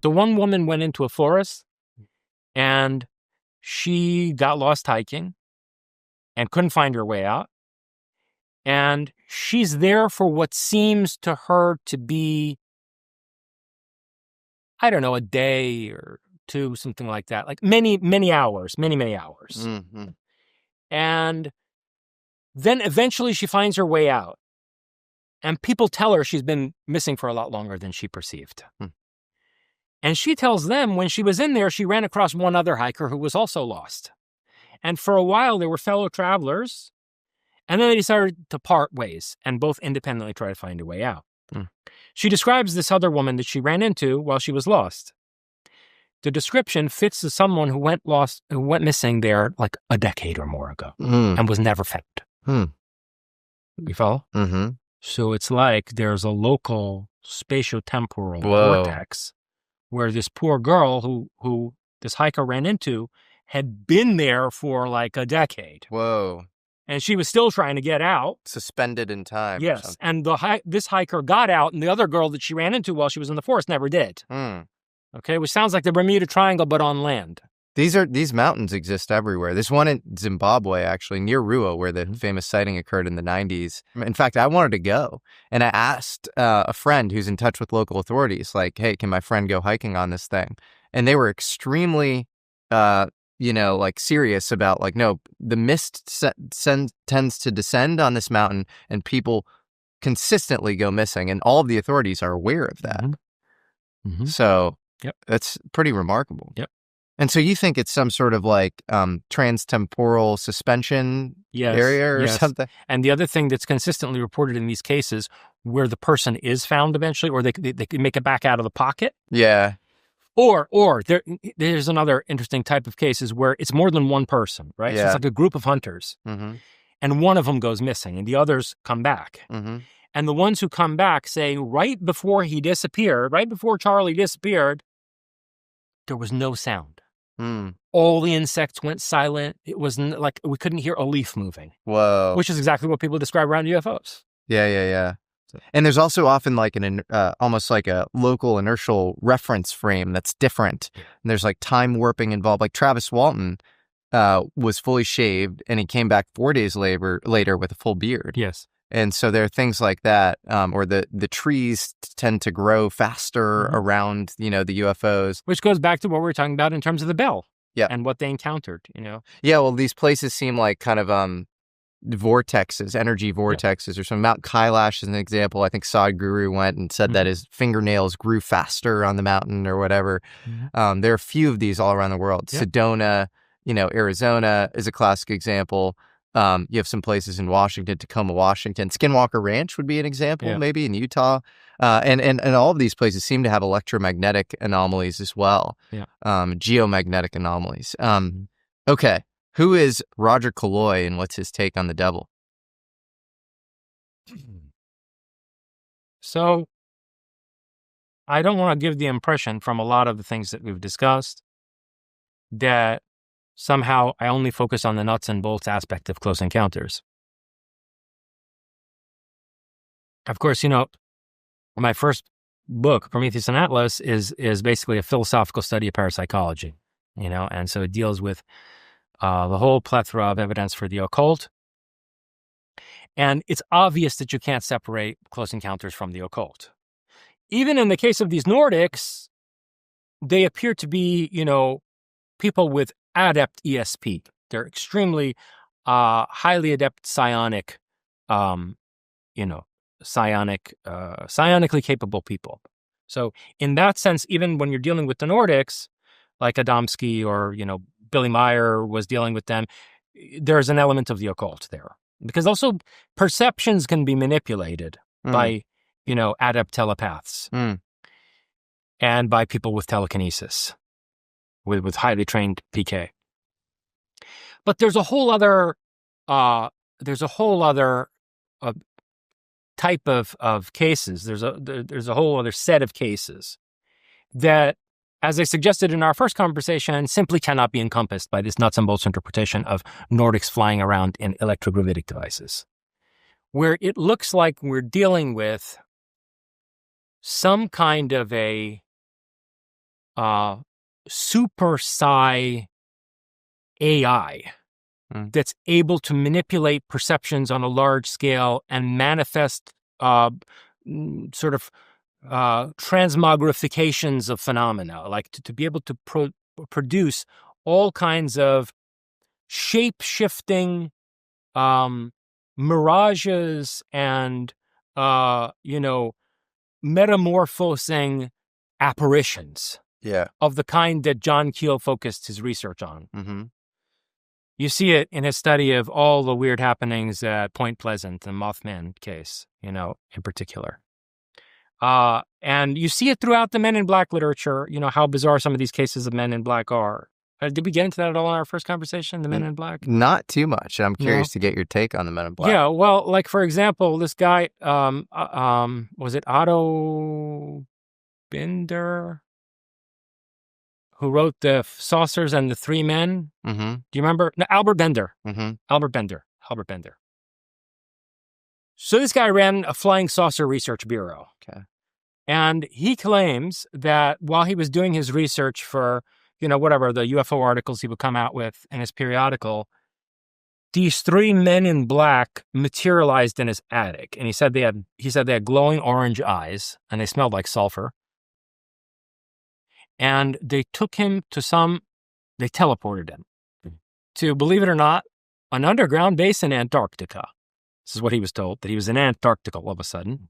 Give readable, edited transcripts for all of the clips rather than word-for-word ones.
The one woman went into a forest and she got lost hiking and couldn't find her way out. And she's there for what seems to her to be, I don't know, a day or two, something like that. Like many hours. Mm-hmm. And then eventually she finds her way out. And people tell her she's been missing for a lot longer than she perceived. And she tells them when she was in there, she ran across one other hiker who was also lost. And for a while, they were fellow travelers. And then they decided to part ways and both independently try to find a way out. She describes this other woman that she ran into while she was lost. The description fits to someone who went missing there like a decade or more ago and was never found. You follow? Mm-hmm. So it's like there's a local spatiotemporal vortex where this poor girl who this hiker ran into had been there for like a decade. Whoa. And she was still trying to get out. Suspended in time. Yes. And this hiker got out, and the other girl that she ran into while she was in the forest never did. Okay, which sounds like the Bermuda Triangle, but on land. These mountains exist everywhere. There's one in Zimbabwe, actually, near Rua, where the famous sighting occurred in the 90s. In fact, I wanted to go, and I asked a friend who's in touch with local authorities, like, hey, can my friend go hiking on this thing? And they were extremely, serious about, like, no, the mist tends to descend on this mountain, and people consistently go missing, and all of the authorities are aware of that. So that's pretty remarkable. And so you think it's some sort of like transtemporal suspension area or something? And the other thing that's consistently reported in these cases where the person is found eventually, or they can make it back out of the pocket. Yeah. Or there's another interesting type of cases where it's more than one person, right? Yeah. So it's like a group of hunters. And one of them goes missing and the others come back. And the ones who come back say right before Charlie disappeared, there was no sound. All the insects went silent. It was like we couldn't hear a leaf moving. Whoa. Which is exactly what people describe around UFOs. Yeah. And there's also often like almost like a local inertial reference frame that's different. And there's like time warping involved. Like Travis Walton was fully shaved and he came back 4 days later with a full beard. Yes. And so there are things like that, or the trees tend to grow faster around, the UFOs. Which goes back to what we were talking about in terms of the bell. Yeah. And what they encountered, Yeah, well, these places seem like kind of vortexes, energy vortexes or something. Mount Kailash is an example. I think Sadhguru went and said that his fingernails grew faster on the mountain or whatever. There are a few of these all around the world. Sedona, Arizona is a classic example. You have some places in Washington, Tacoma, Washington. Skinwalker Ranch would be an example, maybe in Utah. And all of these places seem to have electromagnetic anomalies as well. Geomagnetic anomalies. Okay. Who is Roger Colloy and what's his take on the devil? So I don't want to give the impression from a lot of the things that we've discussed that somehow I only focus on the nuts and bolts aspect of Close Encounters. Of course, my first book, Prometheus and Atlas, is basically a philosophical study of parapsychology, and so it deals with the whole plethora of evidence for the occult. And it's obvious that you can't separate Close Encounters from the occult. Even in the case of these Nordics, they appear to be, people with adept ESP. They're extremely highly adept psionically capable people. So in that sense, even when you're dealing with the Nordics, like Adamski or, Billy Meyer was dealing with them, there's an element of the occult there. Because also perceptions can be manipulated by, adept telepaths and by people with telekinesis, with highly trained PK. But there's a whole other type of cases. There's a whole other set of cases that, as I suggested in our first conversation, simply cannot be encompassed by this nuts and bolts interpretation of Nordics flying around in electrogravitic devices, where it looks like we're dealing with some kind of a super psi AI that's able to manipulate perceptions on a large scale and manifest sort of transmogrifications of phenomena, like to be able to produce all kinds of shape-shifting mirages and, metamorphosing apparitions of the kind that John Keel focused his research on. Mm-hmm. You see it in his study of all the weird happenings at Point Pleasant, the Mothman case, in particular. And you see it throughout the Men in Black literature, how bizarre some of these cases of Men in Black are. Did we get into that at all in our first conversation, the Men in Black? Not too much. I'm curious to get your take on the Men in Black. Yeah, well, like, for example, this guy, was it Otto Binder, who wrote The Saucers and the Three Men? Mm-hmm. Do you remember? No, Albert Bender. Mm-hmm. Albert Bender. So this guy ran a flying saucer research bureau. Okay. And he claims that while he was doing his research for, whatever, the UFO articles he would come out with in his periodical, these three men in black materialized in his attic. And he said they had glowing orange eyes and they smelled like sulfur. And they took him to they teleported him to, believe it or not, an underground base in Antarctica. This is what he was told, that he was in Antarctica all of a sudden.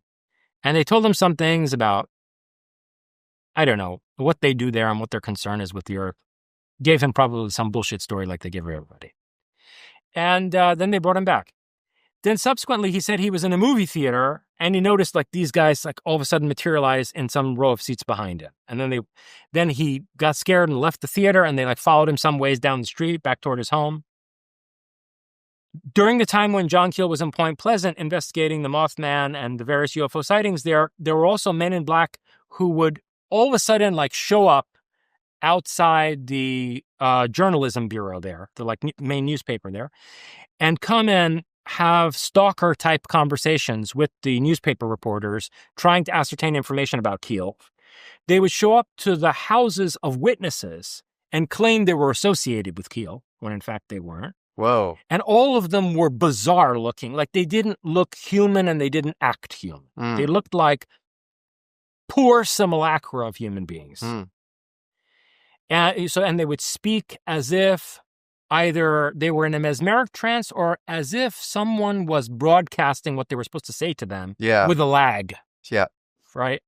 And they told him some things about, I don't know, what they do there and what their concern is with the Earth. Gave him probably some bullshit story like they give everybody. And then they brought him back. Then subsequently, he said he was in a movie theater and he noticed like these guys like all of a sudden materialize in some row of seats behind him. And then he got scared and left the theater and they like followed him some ways down the street back toward his home. During the time when John Keel was in Point Pleasant investigating the Mothman and the various UFO sightings there were also men in black who would all of a sudden like show up outside the journalism bureau there, the like main newspaper there, and come and have stalker type conversations with the newspaper reporters trying to ascertain information about Keel. They would show up to the houses of witnesses and claim they were associated with Keel, when in fact they weren't. Whoa. And all of them were bizarre looking. Like they didn't look human and they didn't act human. They looked like poor simulacra of human beings. And they would speak as if either they were in a mesmeric trance or as if someone was broadcasting what they were supposed to say to them with a lag. Yeah. Right?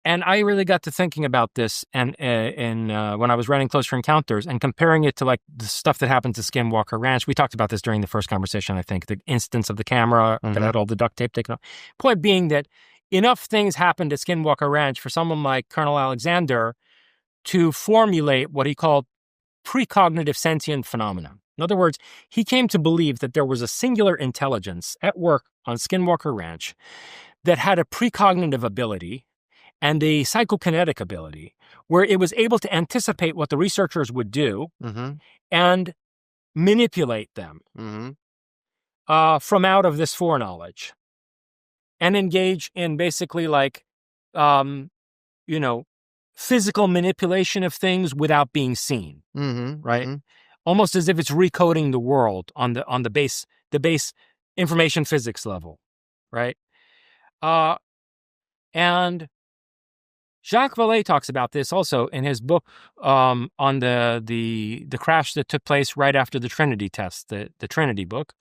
And I really got to thinking about this and when I was writing Closer Encounters and comparing it to like the stuff that happened to Skinwalker Ranch. We talked about this during the first conversation, I think, the instance of the camera that had all the duct tape taken off. Point being that enough things happened at Skinwalker Ranch for someone like Colonel Alexander to formulate what he called precognitive sentient phenomena. In other words, he came to believe that there was a singular intelligence at work on Skinwalker Ranch that had a precognitive ability and a psychokinetic ability where it was able to anticipate what the researchers would do and manipulate them from out of this foreknowledge and engage in basically like, physical manipulation of things without being seen, right? Almost as if it's recoding the world on the base information physics level, right? And Jacques Vallée talks about this also in his book on the crash that took place right after the Trinity test, the Trinity book.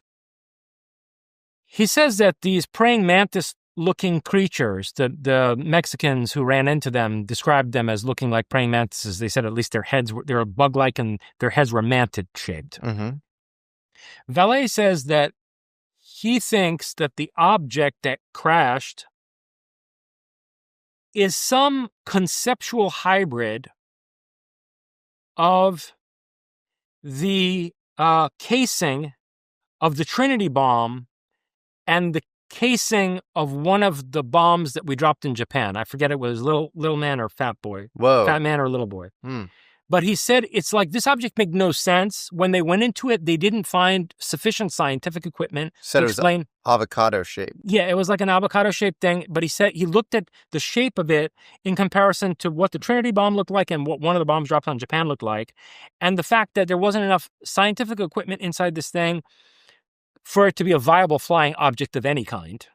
He says that these praying mantis-looking creatures, the Mexicans who ran into them described them as looking like praying mantises. They said at least they were bug-like and their heads were mantid-shaped. Vallée says that he thinks that the object that crashed is some conceptual hybrid of the casing of the Trinity bomb and the casing of one of the bombs that we dropped in Japan. I forget it was little man or fat boy. Whoa. Fat man or little boy. But he said it's like this object made no sense. When they went into it, they didn't find sufficient scientific equipment to explain. Avocado shape. Yeah, it was like an avocado-shaped thing. But he said he looked at the shape of it in comparison to what the Trinity bomb looked like and what one of the bombs dropped on Japan looked like. And the fact that there wasn't enough scientific equipment inside this thing for it to be a viable flying object of any kind.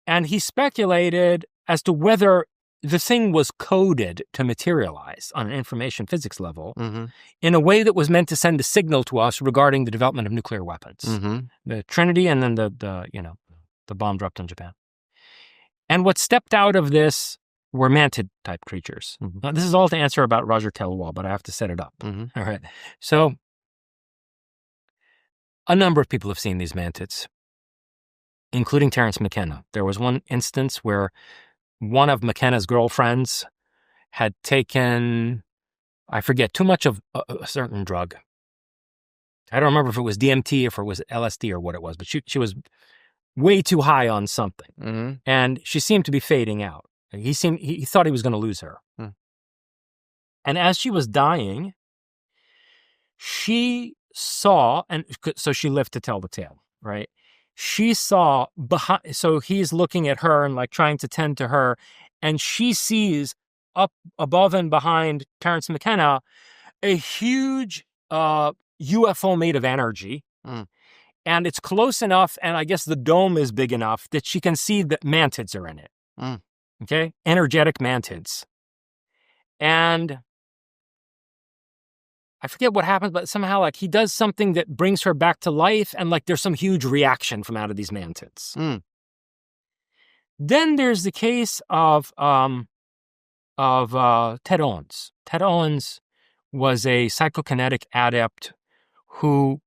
And he speculated as to whether the thing was coded to materialize on an information physics level in a way that was meant to send a signal to us regarding the development of nuclear weapons. The Trinity and then the bomb dropped on Japan. And what stepped out of this were mantid-type creatures. Now, this is all to answer about Roger Telwall, but I have to set it up. All right. So a number of people have seen these mantids, including Terence McKenna. There was one instance where one of McKenna's girlfriends had taken, I forget, too much of a certain drug. I don't remember if it was DMT, if it was LSD or what it was, but she was way too high on something. And she seemed to be fading out. He thought he was going to lose her. And as she was dying, she saw, and so she lived to tell the tale, right? She saw behind, so he's looking at her and like trying to tend to her, and she sees up above and behind Terence McKenna a huge UFO made of energy. And it's close enough, and I guess the dome is big enough that she can see that mantids are in it. Okay? Energetic mantids. And I forget what happens, but somehow like he does something that brings her back to life, and like there's some huge reaction from out of these mantids. Then there's the case of Ted Owens. Ted Owens was a psychokinetic adept who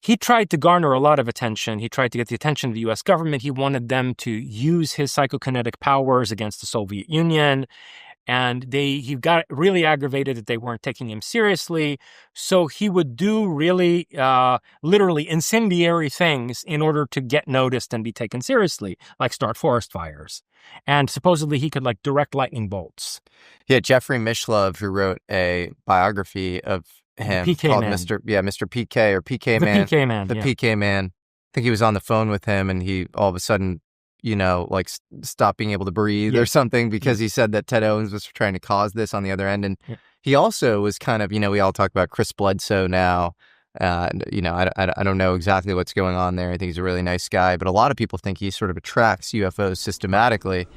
he tried to garner a lot of attention. He tried to get the attention of the U.S. government. He wanted them to use his psychokinetic powers against the Soviet Union. And he got really aggravated that they weren't taking him seriously. So he would do really, literally incendiary things in order to get noticed and be taken seriously, like start forest fires. And supposedly he could like direct lightning bolts. Yeah, Jeffrey Mishlove, who wrote a biography of him PK called Man. Mr. PK or PK The Man. PK Man, The yeah. PK Man. I think he was on the phone with him, and he all of a sudden, like stopped being able to breathe or something because he said that Ted Owens was trying to cause this on the other end. And he also was kind of, we all talk about Chris Bledsoe now. I don't know exactly what's going on there. I think he's a really nice guy, but a lot of people think he sort of attracts UFOs systematically.